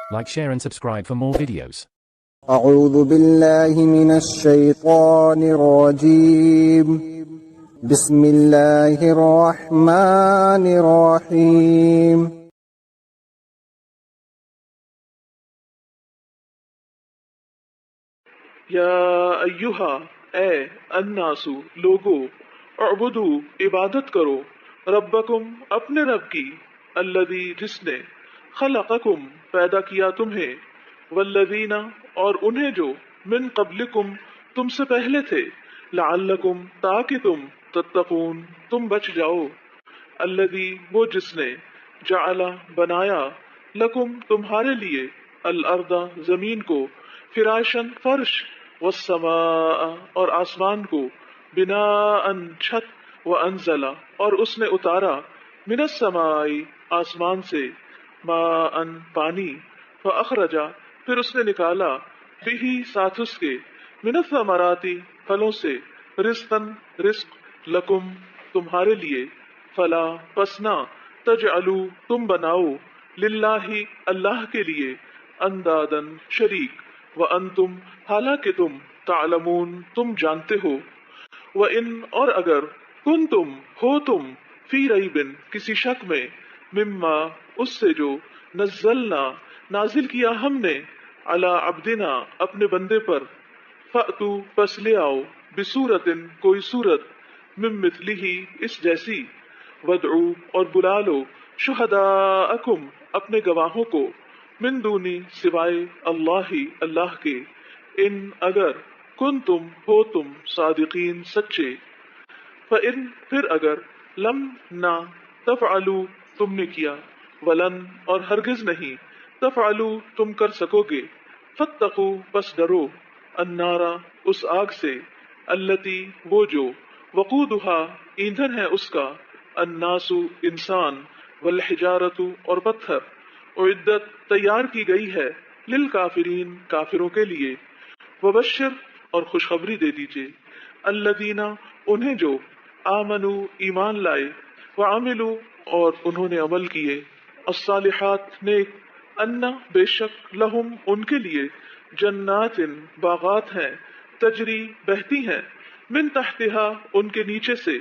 Like, share and subscribe for more videos. أعوذ بالله من الشيطان الرجيم. بسم الله الرحمن الرحيم. یا ایہا اے الناسو لوگو، اعبدو عبادت کرو، ربکم اپنے رب کی، الذی جس نے، خلقکم پیدا کیا تمہیں، والذین اور انہیں جو، من قبلکم تم سے پہلے تھے، لعلکم تاکہ تم، تتقون تم بچ جاؤ، الذی وہ جس نے، جعل بنایا، لکم تمہارے لیے، الارض زمین کو، فراشن فرش، والسماء اور آسمان کو، بناء چھت، وانزل اور اس نے اتارا، من السماء آسمان سے، ماء پانی، فاخرج پھر اس نے نکالا، بہ ساتھ اس کے، من الثمرات پھلوں سے، رزقاً رزق، لکم تمہارے لیے، فلا پس نہ، تجعلوا تم بناؤ، للہ اللہ کے لیے، اندادن شریک، وانتم حالانکہ تم، تعلمون تم جانتے ہو، وان اور اگر، کنتم ہو تم، فی ریب کسی شک میں، مما اس سے جو، نزلنا نازل کیا ہم نے، علی عبدنا اپنے بندے پر، فأتو پس لے آؤ، بصورت کوئی صورت، من مثلہ اس جیسی، ودعو اور بلا لو، شہداءکم اپنے گواہوں کو، من دونی سوائے اللہ اللہ کے، ان اگر، کنتم ہو تم، صادقین سچے، فإن پھر اگر، لم نہ، تفعلوا تم نے کیا، ولن اور ہرگز نہیں، تفعلوا تم کر سکو گے، فاتقوا پس ڈرو، النارا اس آگ سے، التی وہ جو، وقودہا ایندھن ہے اس کا، الناس انسان، والحجارۃ اور پتھر، اعدت تیار کی گئی ہے، للکافرین کافروں کے لیے، وبشر اور خوشخبری دے دیجئے، الذین انہیں جو، آمنوا ایمان لائے، وعملوا اور انہوں نے عمل کیے، الصالحات نیک، ان بے شک، لہم ان کے لیے، جنات باغات ہیں، تجری بہتی ہیں، من تحتہا ان کے نیچے سے،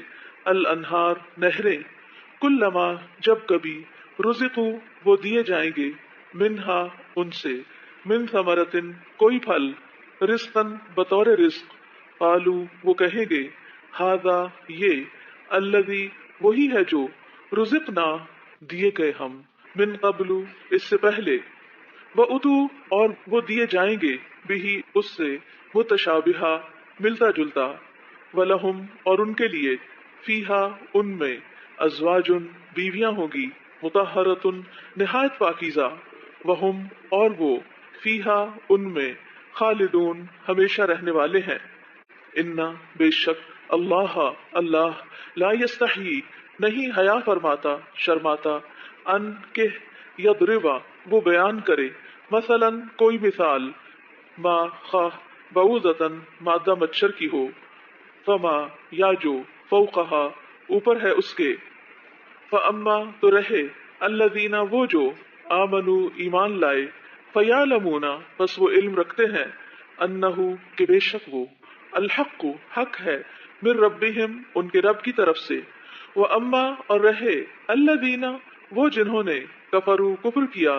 الانہار نہریں، کلما جب کبھی، رزقوا وہ دیے جائیں گے، منہا ان سے، من ثمرۃ کوئی پھل، رزقاً بطور رزق، قالوا وہ کہیں گے، ھذا یہ، الذی وہی ہے جو، رزقنا دیے گئے ہم، من قبل اس سے پہلے، وَأُتُوا اور وہ دیے جائیں گے، بہ اس سے، متشابہا ملتا جلتا، وَلَهُمْ اور ان کے لیے، فیہا ان میں، ازواجن بیویاں ہوگی، مطہرۃ نہایت پاکیزہ، وہم اور وہ، فیہا ان میں، خالدون ہمیشہ رہنے والے ہیں، انا بے شک، اللہ اللہ، لا یستحیی نہیں حیا فرماتا شرماتا، ان کہ، یضربا وہ بیان کرے، مثلاً کوئی مثال، ما خواہ، بعوضۃً مادہ مچھر کی ہو، فما یا جو، فوقہا اوپر ہے اس کے، فاما تو رہے، الذین وہ جو، آمنوا ایمان لائے، فیعلمون پس وہ علم رکھتے ہیں، انہ کہ بے شک وہ، الحق حق ہے، من ربہم ان کے رب کی طرف سے، واما اور رہے، الذین وہ جنہوں نے، کفروا کفر کیا،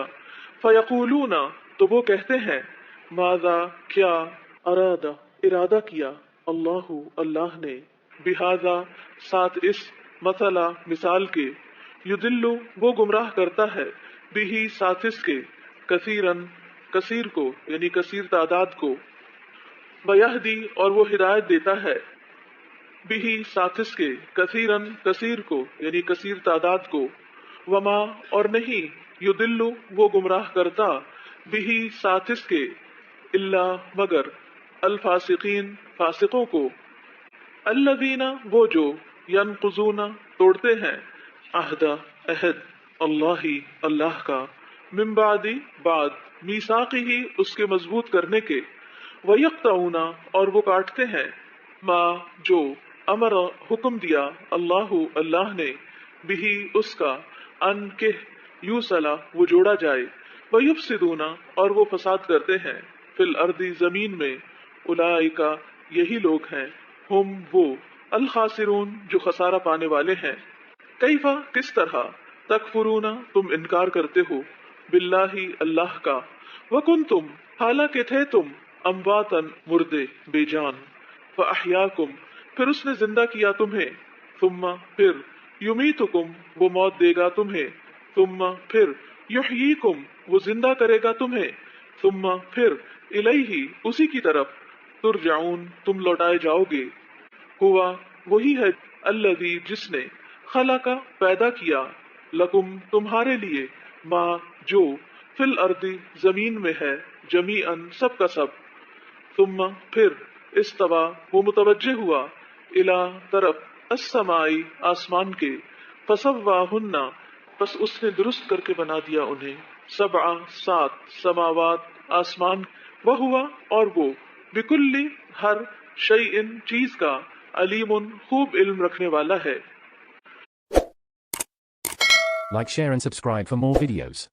فیقولون تو وہ کہتے ہیں، ماذا کیا، ارادہ کیا، اللہ اللہ نے، بہذا ساتھ اس، مثلا مثال کے، یضل وہ گمراہ کرتا ہے، بہ ساتھ اس کے، کثیرن کثیر کو یعنی کثیر تعداد کو، ویہدی اور وہ ہدایت دیتا ہے، بہ ساتھ اس کے، کثیرن کثیر کو یعنی کثیر تعداد کو، وما اور نہیں، یضل وہ گمراہ کرتا، بہ ساتھ اس کے، الا مگر، الفاسقین فاسقوں کو، الذین وہ جو، ینقضون توڑتے ہیں، عہد عہد، اللہ اللہ کا، من بعد بعد، میثاقہ اس کے مضبوط کرنے کے، ویقطعون اور وہ کاٹتے ہیں، ما جو، امر حکم دیا، اللہ اللہ نے، بہ اس کا، ان کہ، یوصلا وہ جوڑا جائے، وَيُفْسِدُونَ اور وہ فساد کرتے ہیں فی الارض زمین میں اولئک یہی لوگ ہیں ہم وہ الخاسرون جو خسارہ پانے والے ہیں کیفا کس طرح تکفرون تم انکار کرتے ہو باللہ اللہ کا وکنتم حالانکہ تھے تم امواتن مردے بے جان فاحیاکم پھر اس نے زندہ کیا تمہیں ثم پھر یمیتکم وہ موت دے گا تمہیں ثم پھر یحییکم وہ زندہ کرے گا تمہیں ثم پھر الیہ اسی کی طرف ترجعون تم لوٹائے جاؤ گے ہوا وہی ہے الذی جس نے خلق پیدا کیا لکم تمہارے لیے ما جو فی الارض زمین میں ہے جمیعاً سب کا سب ثم پھر استوا وہ متوجہ ہوا الی طرف السمائی آسمان کے فسواہن پس اس نے درست کر کے بنا دیا انہیں سبع سات سماوات آسمان وہوا اور وہ بکل ہر شیء چیز کا علیم خوب علم رکھنے والا ہے Like, share and subscribe for more videos.